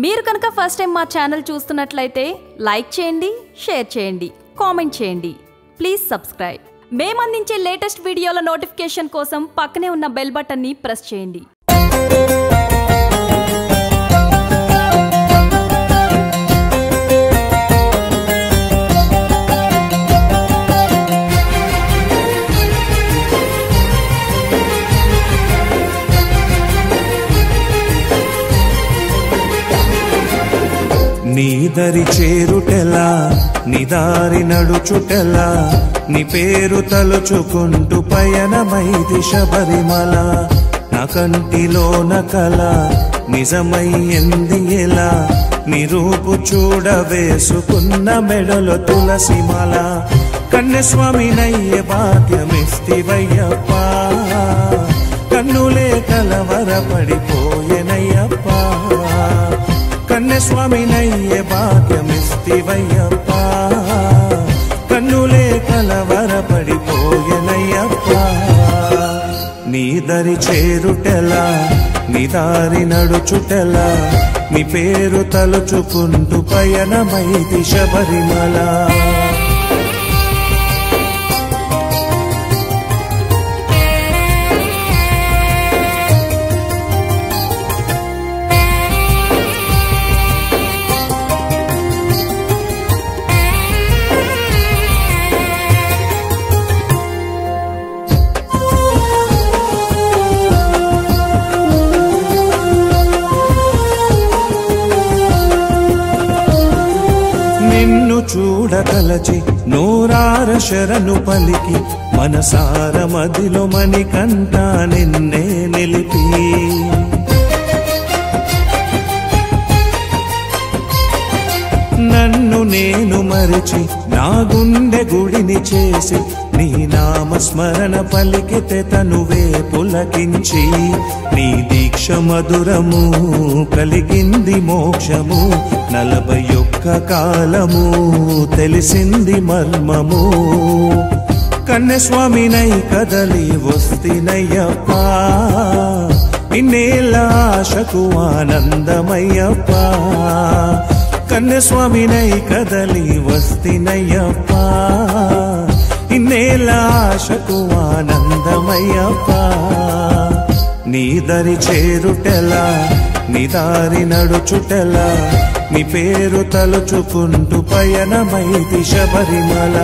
మీరు కనుక first time మా ఛానల్ చూస్తున్నట్లయితే లైక్ చేయండి, షేర్ చేయండి, కామెంట్ చేయండి. Please subscribe. మేము అందించే లేటెస్ట్ వీడియోల నోటిఫికేషన్ కోసం పక్కనే ఉన్న బెల్ బటన్ని ప్రెస్ చేయండి. నీ దరి చేరుటెలా, నీ దారి నడుచుటెలా, నీ పేరు తలుచుకుంటూ పయనమైది శబరిమల. నా కంటిలోన కల నిజమయ్యింది ఎలా, నీ రూపు చూడ వేసుకున్న మెడలో తులసిమాల. కన్యస్వామినయ్య భాగ్యమిస్తివయ్యప్ప, కన్నులే కలవరపడిపోయెనయ్యప్ప. కన్యస్వామినయ్య భాగ్యమిస్తివయ్యప్ప, కన్నులే కలవరపడిపోయెనయ్యప్ప. నీ దరి చేరుటెలా, నీ దారి నడుచుటెలా, నీ పేరు తలుచుకుంటూ పయనమైది శబరిమల. చూడతలచి నూరార శరణు పలికి, మనసార మదిలో మణికంఠ నిన్నే నిలిపి. నన్ను నేను మరిచి నా గుండె గుడిని చేసి, నీ నామస్మరణ పలికితే తనువే పులకించి. నీ దీక్ష మధురము కలిగింది మోక్షము, 41 కాలము తెలిసింది మర్మము. కన్యస్వామినై కదలి వస్తినయ్యప్ప, ఇన్నేళ్ళ ఆశకు ఆనందమయ్యప్ప. కన్యస్వామినై కదలి వస్తినయ్యప్ప, ఇన్నేళ్ళ ఆశకు ఆనందమయ్యప్ప. నీ దరి చేరుటెలా, నీ దారి నడుచుటెలా, నీ పేరు తలుచుకుంటూ పయనమైది శబరిమల.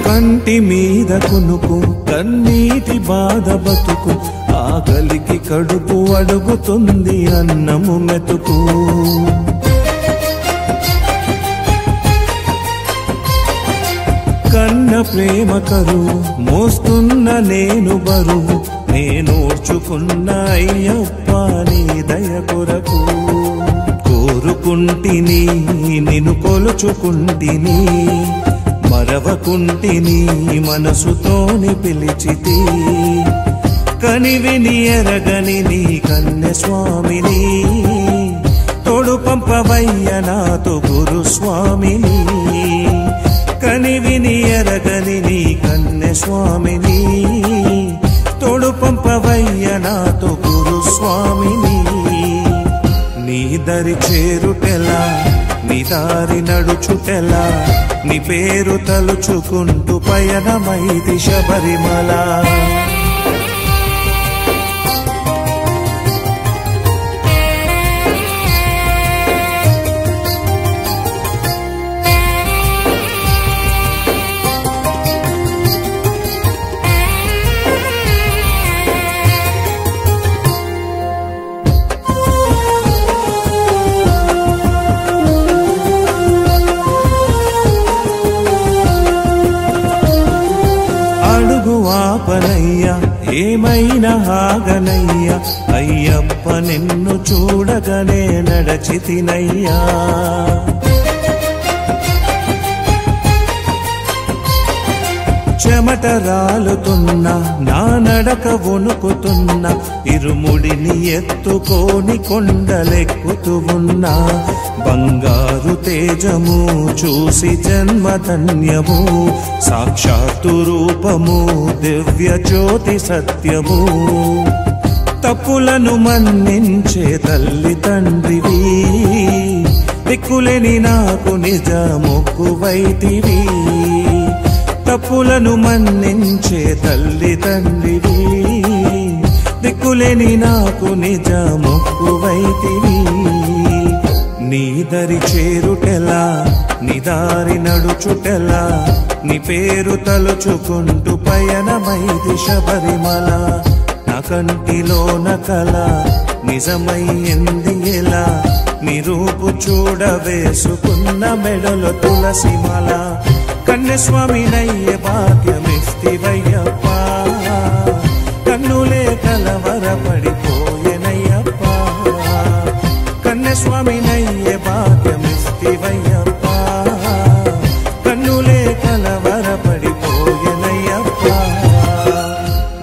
కంటి మీద కునుకు, కన్నీటి బాధ బతుకు, ఆకలికి కడుపు అడుగుతుంది అన్నము మెతుకు. కన్న ప్రేమ కరువు మోస్తున్న నేను బరువు, నేనోర్చుకున్న అయ్యప్ప నీ దయ కొరకు. కోరుకుంటిని నిన్ను కొలుచుకుంటిని, మరవకుంటిని మనసుతోని పిలిచితి. కనివిని ఎరగని నీ కన్యస్వామిని, తోడు పంపవయ్య నాతో గురుస్వామిని. కనివిని ఎరగని నీ కన్యస్వామిని, తోడు పంపవయ్య నాతో గురుస్వామిని. నీ దరి చేరుటెలా, నీ దారి నడుచుటెలా, నీ పేరు తలుచుకుంటూ పయనమైది శబరిమల. ఆపనయ్యా ఏమైనా ఆగనయ్యా, అయ్యప్ప నిన్ను చూడగానే నడచితినయ్యా. చెమట రాలుతున్నా నా నడక వణుకుతున్నా ఇరుముడిని ఎత్తుకోని కొండలెక్కుతూ ఉన్నా బంగారు తేజము చూసి జన్మధన్యము సాక్షాత్తు రూపము దివ్య జ్యోతి సత్యము తప్పులను మన్నించే తల్లి తండ్రివి దిక్కులేని నాకు నిజ మొక్కువైతివి తప్పులను మన్నించే తల్లి తండ్రివి దిక్కులేని నాకు నిజ మొక్కువైతివి నీ దరి చేరుటెలా నీ దారి నడుచుటెలా నీ పేరు తలుచుకుంటూ పయనమైది శబరిమల నా కంటిలోన కల నిజమైంది ఎలా నీ రూపు చూడవేసుకున్న మెడలో తులసిమాల కన్యస్వామినయ్యే భాగ్యమిస్తివయ్యప్ప కన్నులే కలవరపడిపోయెనయ్యప్ప కన్యస్వామినయ్యే భాగ్యమిస్తివయ్యప్ప కన్నులే కలవరపడిపోయెనయ్యప్ప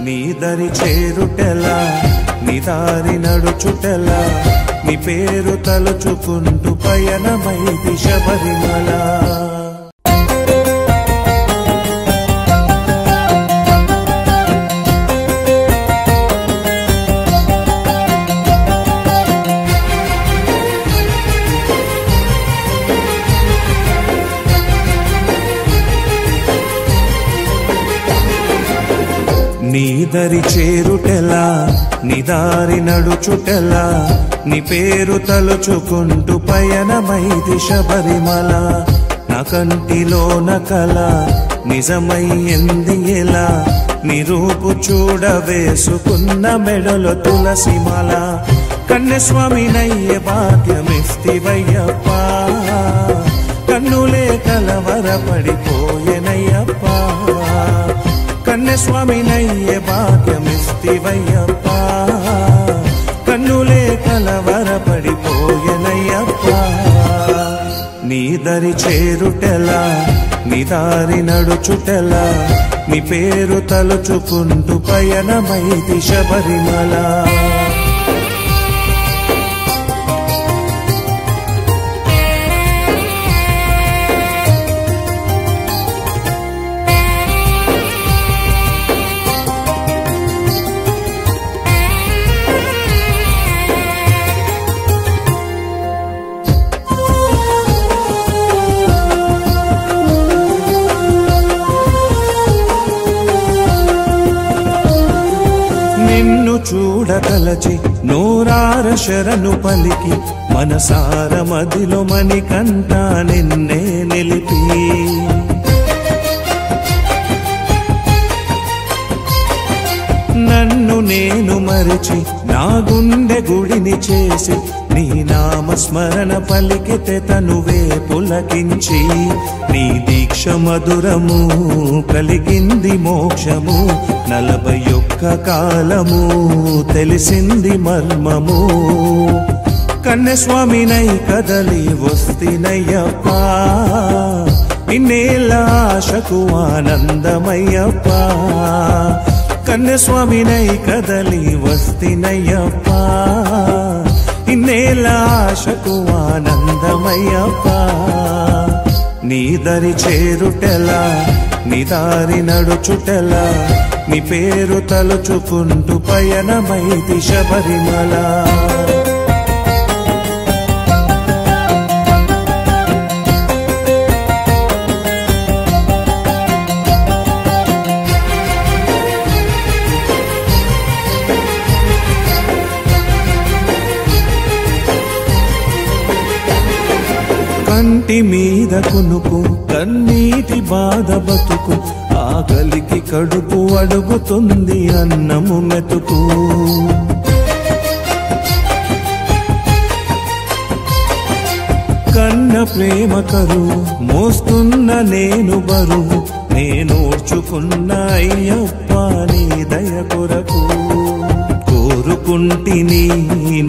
నీ దరి చేరుటెలా నీ దారి నడుచుటెలా నీ పేరు తలుచుకుంటూ పయనమైది శబరిమల నీ దరి చేరుటెలా నీ దారి నడుచుటెలా నీ పేరు తలుచుకుంటూ పయనమైది శబరిమల నా కంటిలోన కల నిజమైంది ఎలా నీ రూపు చూడవేసుకున్న మెడలో తులసిమాల కన్యస్వామినయ్యే భాగ్యమిస్తివయ్యప్ప కన్నులే కలవరపడిపోయెనయ్యప్ప కన్యస్వామినయ్యే భాగ్యమిస్తివయ్యప్ప కన్నులే కలవరపడిపోయెనయ్యప్ప నీ దరి చేరుటెలా నీ దారి నడుచుటెలా నీ పేరు తలుచుకుంటూ పయనమైది శబరిమల నిన్ను చూడతలచి నోరార శరణు పలికి మనసార మదిలో మణికంఠ నిన్నే నిలిపి నన్ను నేను మరిచి నా గుండె గుడిని చేసి నీ నామస్మరణ పలికితే తనువే పులకించి నీ దీక్ష మధురము కలిగింది మోక్షము 41 కాలము తెలిసింది మర్మము కన్యస్వామినై కదలి వస్తినయ్యప్ప ఇన్నేళ్ళ ఆశకు ఆనందమయ్యప్ప కన్యస్వామినై కదలి వస్తినయ్యప్ప ఇన్నేళ్ళ ఆశకు ఆనందమయ్యప్ప నీ దరి చేరుటెలా నీ దారి నడుచుటెలా నీ పేరు తలుచుకుంటూ పయనమైది శబరిమల కంటి మీద కునుకు కన్నీటి బాధ బతుకు ఆకలికి కడుపు అడుగుతుంది అన్నము మెతుకు కన్న ప్రేమ కరువు మోస్తున్న నేను బరువు నేనోర్చుకున్న అయ్యప్ప నీ దయ కొరకు కోరుకుంటిని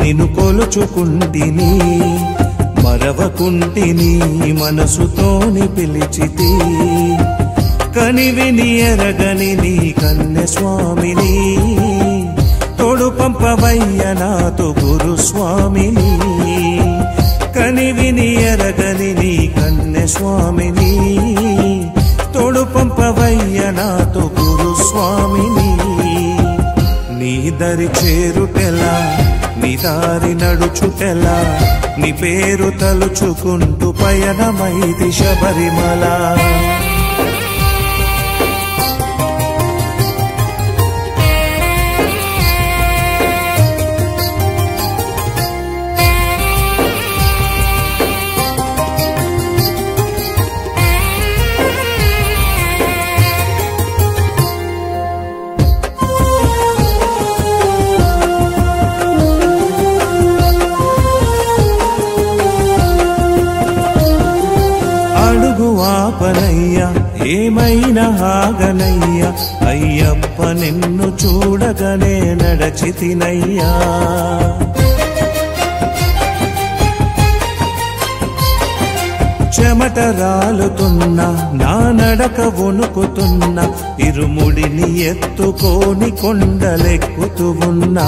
నిన్ను కొలుచుకుంటిని మరవకుంటిని మనసుతోని పిలిచితి కనివిని ఎరగని నీ కన్నె స్వామిని తోడు పంపవయ్య నాతో గురుస్వామిని కనివిని ఎరగని నీ కన్నె స్వామిని తోడు పంపవయ్య నాతో గురుస్వామిని నీ దరి చేరుటెలా నీ దారి నడుచుటెలా నీ పేరు తలుచుకుంటూ పయనమైది శబరిమల ఆపనయ్యా ఏమైనా ఆగనయ్యా అయ్యప్ప నిన్ను చూడగానే నడచితినయ్యా చెమట రాలుతున్నా నా నడక వణుకుతున్నా ఇరుముడిని ఎత్తుకోని కొండలెక్కుతూ ఉన్నా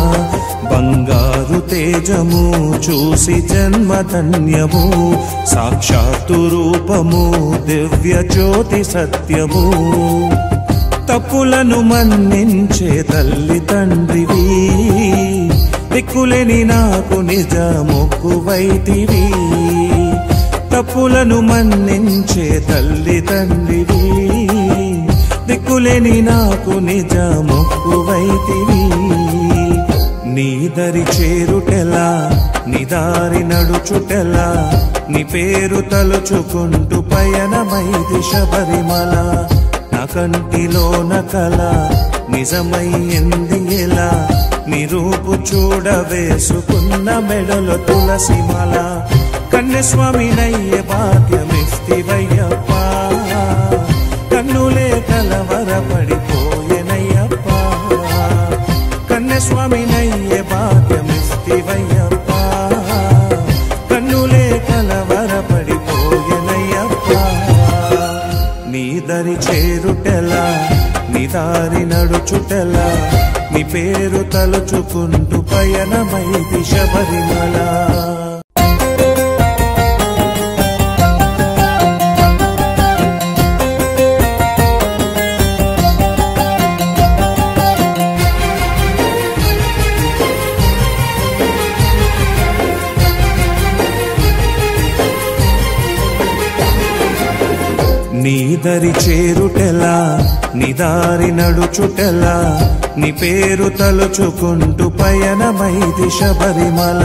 బంగారు తేజము చూసి జన్మధన్యము సాక్షాత్తు రూపము దివ్య జ్యోతి సత్యము తప్పులను మన్నించే తల్లి తండ్రివి దిక్కులేని నాకు నిజ మొక్కువైతివి తప్పులను మన్నించే తల్లి తండ్రివి దిక్కులేని నాకు నిజ మొక్కువైతివి నీ దరి చేరుటెలా నీ దారి నడుచుటెలా నీ పేరు తలుచుకుంటూ పయనమైది శబరిమల నా కంటిలోన కల నిజమయ్యింది ఎలా నీ రూపు చూడవేసుకున్న మెడలో తులసిమల కన్యస్వామినయ్యే భాగ్యమిస్తివయ్యప్ప కన్నులే కలవరపడిపోయెనయ్యప్ప కన్యస్వామినయ్యే భాగ్యమిస్తివయ్యప్ప కన్నులే కలవరపడిపోయెనయ్యప్ప నీ దరి చేరుటెలా నీ దారి నడుచుటెలా నీ పేరు తలుచుకుంటూ పయనమైది శబరిమల నీ దరి చేరుటెలా నీ దారి నడుచుటెలా నీ పేరు తలుచుకుంటూ పయనమైది శబరిమల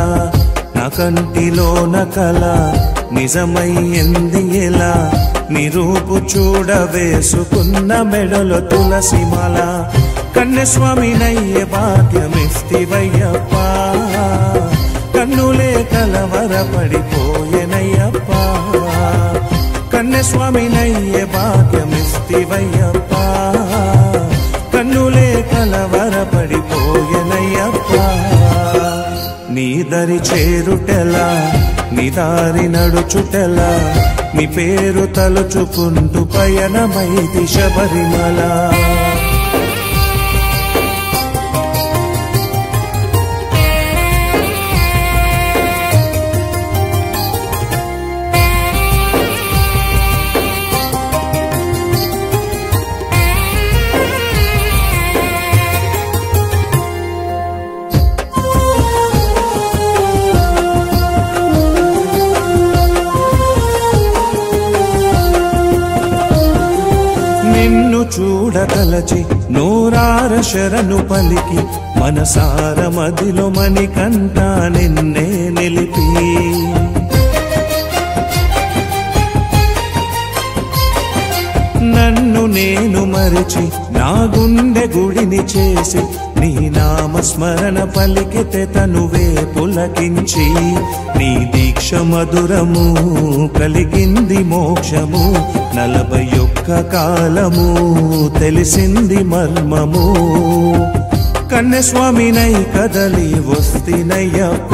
నా కంటిలోన కల నిజమయ్యింది ఎలా నీ రూపు చూడవేసుకున్న మెడలో తులసిమల కన్యస్వామినయ్యే భాగ్యమిస్తివయ్యప్ప కన్నులే కలవరపడిపోయెనయ్యప్ప కన్యస్వామినయ్యే భాగ్యమిస్తివయ్యప్ప కన్నులే కలవరపడిపోయెనయ్యప్ప నీ దరి చేరుటెలా నీ దారి నడుచుటెలా నీ పేరు తలుచుకుంటూ పయనమైది శబరిమల చూడతలచి నూరార శరణు పలికి మనసార మదిలో మణికంఠ నిన్నే నిలిపి నన్ను నేను మరిచి నా గుండె గుడిని చేసి నీ నామస్మరణ పలికితే తనువే పులకించి నీ దీక్ష మధురము కలిగింది మోక్షము 41 కాలము తెలిసింది మర్మము కన్యస్వామినై కదలి వస్తినయ్యప్ప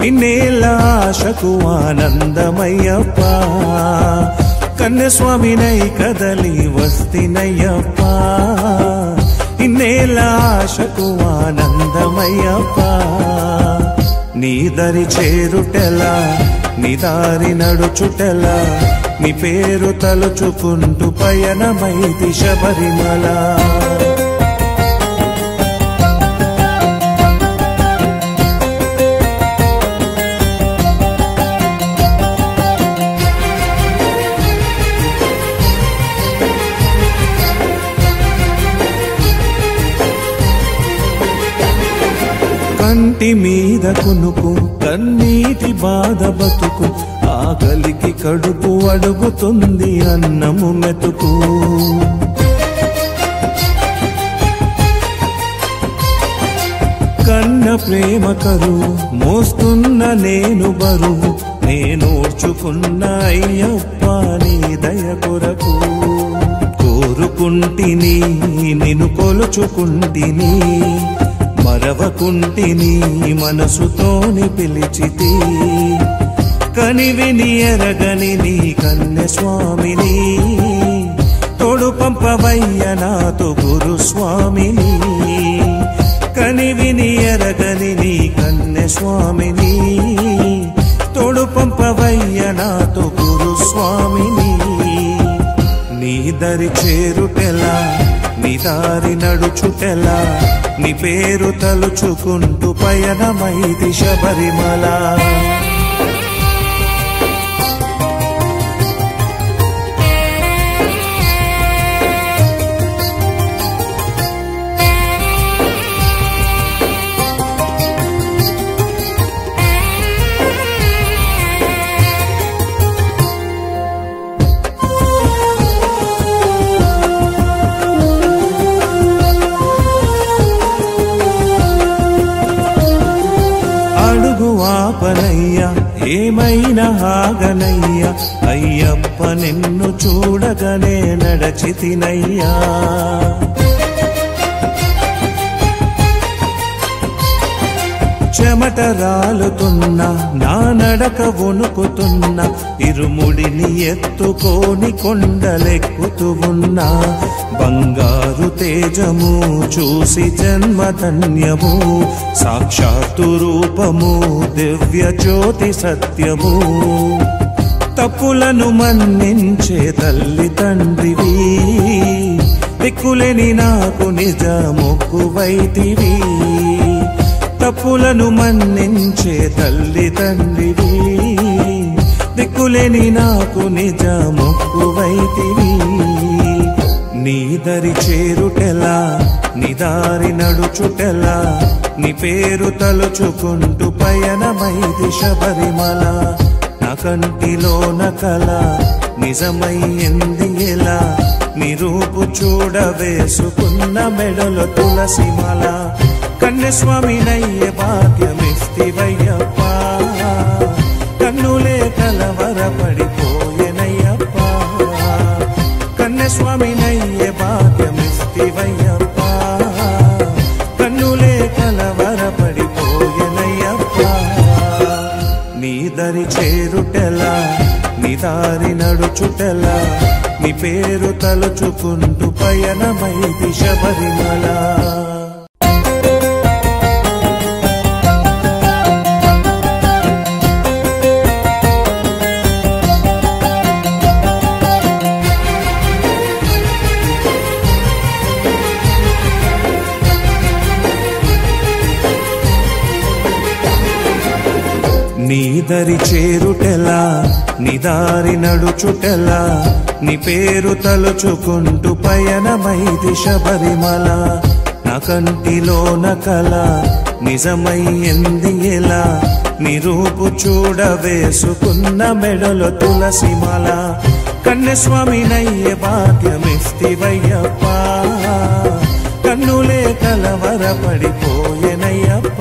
ఇన్నేళ్ళ ఆశకు ఆనందమయ్యప్ప కన్యస్వామినై కదలి వస్తినయ్యప్ప ఇన్నేళ్ళ ఆశకు ఆనందమయ్యప్ప నీ దరి చేరుటెలా నీ దారి నడుచుటెలా నీ పేరు తలుచుకుంటూ పయనమైతి శబరిమల కంటి మీద కునుకు కన్నీటి బాధ బతుకు ఆకలికి కడుపు అడుగుతుంది అన్నము మెతుకు కన్న ప్రేమ కరువు మోస్తున్న నేను బరువు నేనోర్చుకున్న అయ్యప్ప నీ దయ కొరకు కోరుకుంటిని నిన్ను కొలుచుకుంటిని మరవకుంటిని మనసుతోని పిలిచితి కనివిని ఎరగని నీ కన్యస్వామిని తోడు పంపవయ్య నాతో గురుస్వామిని కనివిని ఎరగని నీ కన్యస్వామిని తోడు పంపవయ్య నాతో గురుస్వామిని నీ దరి చేరుటెలా నీ దారి నడుచుటెలా నీ పేరు తలుచుకుంటూ పయనమైతి శబరిమల ఆపనయ్యా ఏమైనా ఆగనయ్యా అయ్యప్ప నిన్ను చూడగానే నడచితినయ్యా చెమట రాలుతున్నా నా నడక వణుకుతున్నా ఇరుముడిని ఎత్తుకోని కొండలెక్కుతూ ఉన్నా బంగారు తేజము చూసి జన్మధన్యము సాక్షాత్తు రూపము దివ్య జ్యోతి సత్యము తప్పులను మన్నించే తల్లి తండ్రివి దిక్కులేని నాకు నిజ మొక్కువైతివి తప్పులను మన్నించే తల్లి తండ్రివి దిక్కులేని నాకు నిజ మొక్కువైతివి నీ దరి చేరుటెలా నీ దారి నడుచుటెలా నీ పేరు తలుచుకుంటూ పయనమైతి శబరిమల నా కంటిలోన కల నిజమయ్యింది ఎలా నీ రూపు చూడవేసుకున్న మెడలో తులసిమల కన్యస్వామినయ్యే భాగ్యమిస్తివయ్యప్ప కన్నులే కలవరపడిపోయెనయ్యప్ప కన్యస్వామినయ్యే భాగ్యమిస్తివయ్యప్ప కన్నులే కలవరపడిపోయెనయ్యప్ప నీ దరి చేరుటెలా నీ దారి నడుచుటెలా నీ పేరు తలుచుకుంటూ పయనమైతి శబరిమల నీ దరి చేరుటెలా నీ దారి నడుచుటెలా నీ పేరు తలుచుకుంటూ పయనమైతి శబరిమల నా కంటిలోన కల నిజమయ్యింది ఎలా నీ రూపు చూడవేసుకున్న మెడలో తులసిమల కన్యస్వామినయ్యే భాగ్యమిస్తివయ్యప్ప కన్నులే కలవరపడిపోయెనయ్యప్ప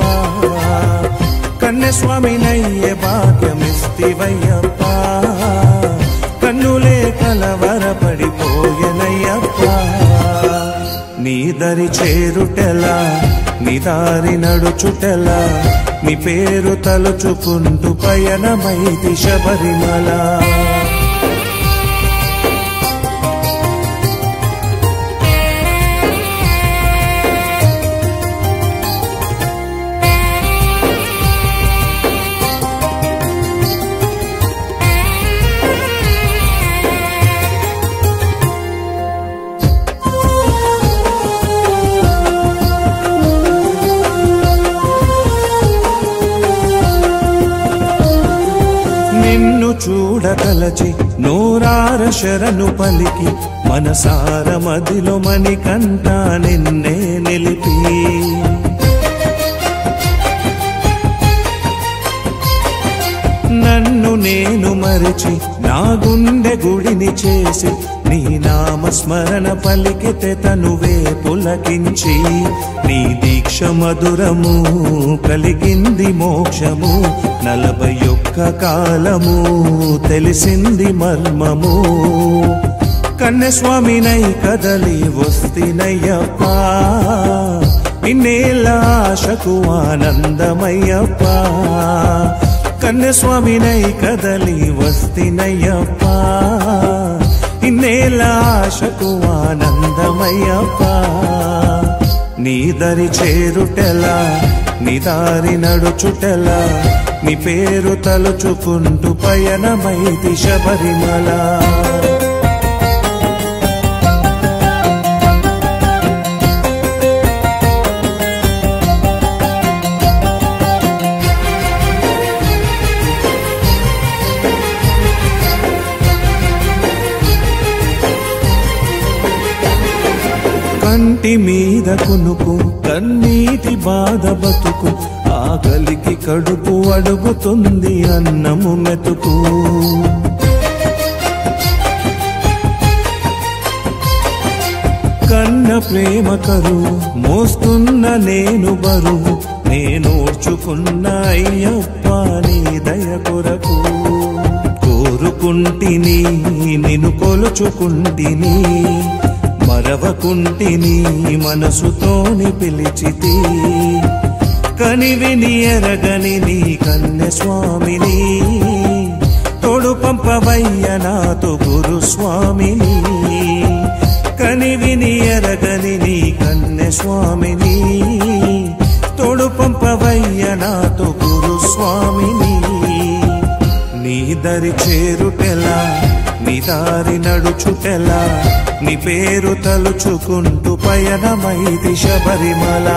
కన్యస్వామినయ్యే భాగ్యమిస్తివయ్యప్ప కన్నులే కలవరపడిపోయెనయ్యప్ప నీ దరి చేరుటెలా నీ దారి నడుచుటెలా నీ పేరు తలుచుకుంటూ పయనమైతి శబరిమల తలచి నూరార శరణు పలికి మనసార మదిలో మణికంఠ నిన్నే నిలిపి నన్ను నేను మరిచి నా గుండె గుడిని చేసి నీ నామస్మరణ పలికితే తనువే పులకించి నీ దీక్ష మధురము కలిగింది మోక్షము 41 కాలము తెలిసింది మర్మము కన్యస్వామినై కదలి వస్తినయ్యప్ప ఇన్నేళ్ళ ఆశకు ఆనందమయ్యప్ప కన్యస్వామినై కదలి వస్తినయ్యప్ప ఇన్నేళ్ళ ఆశకు ఆనందమయ్యప్ప నీ దరి చేరుటెలా నీ దారి నడుచుటెలా నీ పేరు తలుచుకుంటూ పయనమైతి శబరిమల కంటి మీద కునుకు కన్నీటి బాధ బతుకు ఆకలికి కడుపు అడుగుతుంది అన్నము మెతుకు కన్న ప్రేమ కరువు మోస్తున్న నేను బరువు నేనోర్చుకున్న అయ్యప్ప నీ దయ కొరకు కోరుకుంటిని నిన్ను కొలుచుకుంటిని మరవకుంటిని మనసుతోని పిలిచితి కనివిని ఎరగని నీ కన్యస్వామిని తోడు పంపవయ్య నాతో గురుస్వామిని కనివిని ఎరగని నీ కన్యస్వామిని తోడు పంపవయ్య నాతో గురుస్వామిని నీ దరి చేరుటెలా నీ దారి నడుచుటెలా నీ పేరు తలుచుకుంటూ పయనమైతి శబరిమల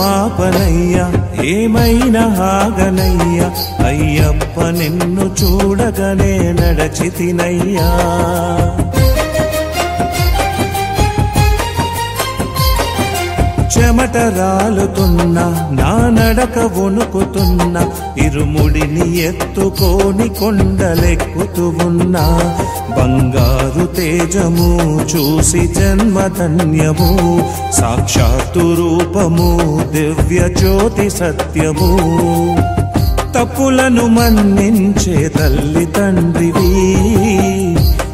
ఆపనయ్యా ఏమైనా ఆగనయ్యా అయ్యప్ప నిన్ను చూడగానే నడచితినయ్యా చెమట రాలుతున్నా నా నడక వణుకుతున్నా ఇరుముడిని ఎత్తుకోని కొండలెక్కుతూ ఉన్నా బంగారు తేజము చూసి జన్మధన్యము సాక్షాత్తు రూపము దివ్య జ్యోతి సత్యము తప్పులను మన్నించే తల్లి తండ్రివి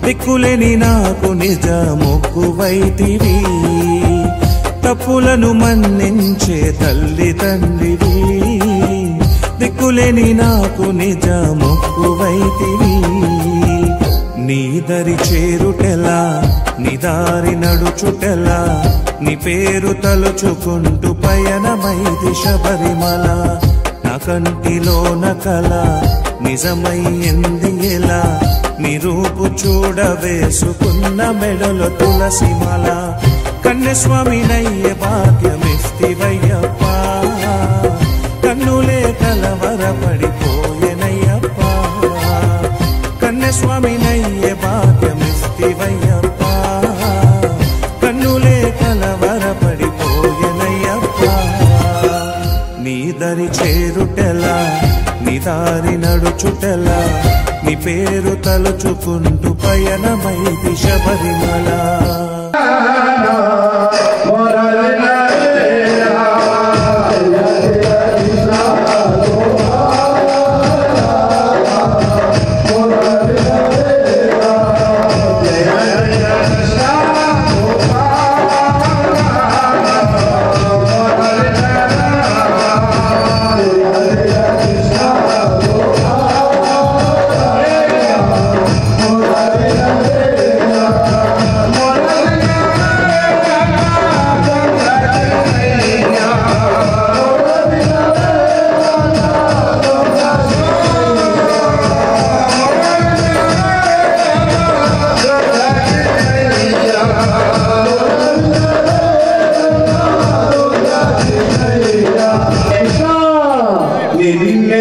దిక్కులేని నాకు నిజ మొక్కువైతివి తప్పులను మన్నించే తల్లి తండ్రివి దిక్కులేని నాకు నిజ మొక్కువైతివి నీ దరి చేరుటెలా నీ దారి నడుచుటెలా నీ పేరు తలుచుకుంటూ పయనమైతి శబరిమల నా కంటిలోన కల నిజమయ్యింది ఎలా నీ రూపు చూడవేసుకున్న మెడలో తులసిమాల కన్యస్వామినయ్య భాగ్యమిస్తివయ్యప్ప కన్నులే కలవరపడిపోయెనయ్యప్ప కన్యస్వామినయ్య భాగ్యమిస్తివయ్యప్ప కన్నులే కలవరపడిపోయెనయ్యప్ప నీ దరి చేరుటెలా నీ దారి నడుచుటెలా నీ పేరు తలుచుకుంటూ పయనమైతి శబరిమల Hare Terima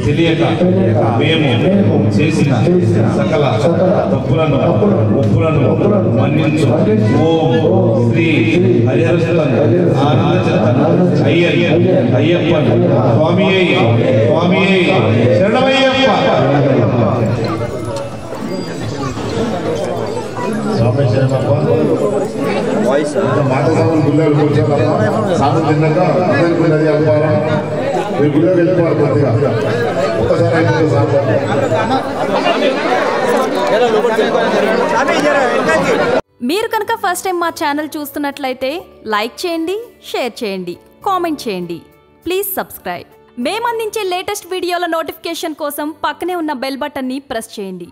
తెలియక మేము చేసిన సకల తప్పులను ఒప్పులను మన్నించు. ఓం శ్రీ హరిహరసుతన్ ఆనందచందన్ అయ్యప్పన్ స్వామియే స్వామియే శరణమయ్యప్ప. మాటసాగులు గుళ్ళకి కూర్చోవాలమ్మా. సాగు తిన్నాక అందరికి నది అవ్వాలి. మీరు గుళ్ళకి వెళ్ళిపోవాలి. కొద్దిగా ఒక్కసారి అయిపోతుంది సాగు. మీరు కనుక ఫస్ట్ టైం మా ఛానల్ చూస్తున్నట్లయితే లైక్ చేయండి, షేర్ చేయండి, కామెంట్ చేయండి. Please subscribe. మేము అందించే లేటెస్ట్ వీడియోల నోటిఫికేషన్ కోసం పక్కనే ఉన్న బెల్ బటన్ని ప్రెస్ చేయండి.